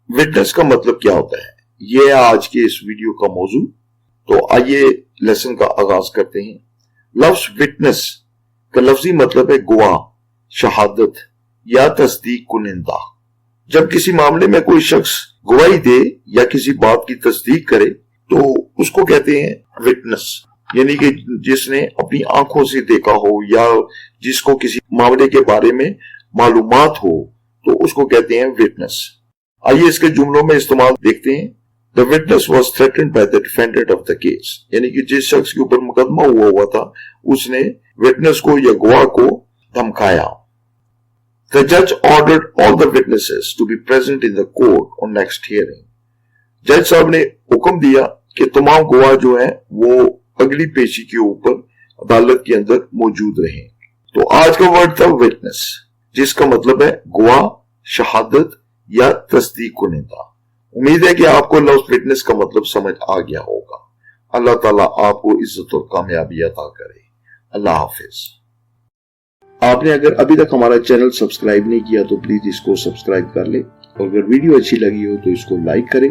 Witness का मतलब क्या होता है, ये है आज के इस वीडियो का मौजू। तो आइए लेसन का आगाज करते हैं। लफ्ज विटनेस का लफ्जी मतलब है गवाह, शहादत या तस्दीक कुनिंदा। जब किसी मामले में कोई शख्स गवाही दे या किसी बात की तस्दीक करे तो उसको कहते हैं विटनेस, यानी कि जिसने अपनी आंखों से देखा हो या जिसको किसी मामले के बारे में मालूमात हो तो उसको कहते हैं विटनेस। आइए इसके जुमलों में इस्तेमाल देखते हैं। The witness was threatened by the defendant of the case, यानी कि जिस शख्स के ऊपर मुकदमा हुआ था उसने विटनेस को या गवाह को धमकाया। The judge ordered all the witnesses to be present in the court on next hearing. जज साहब ने हुक्म दिया कि तमाम गवाह जो हैं वो अगली पेशी के ऊपर अदालत के अंदर मौजूद रहें। तो आज का वर्ड था विटनेस, जिसका मतलब है गवाह, शहादत या तस्दीक कुनिंदा। उम्मीद है कि आपको लफ्ज विटनेस का मतलब समझ आ गया होगा। अल्लाह ताला आपको इज्जत और कामयाबी अता करे। अल्लाह हाफिज। आपने अगर अभी तक हमारा चैनल सब्सक्राइब नहीं किया तो प्लीज इसको सब्सक्राइब कर ले, और अगर वीडियो अच्छी लगी हो तो इसको लाइक करें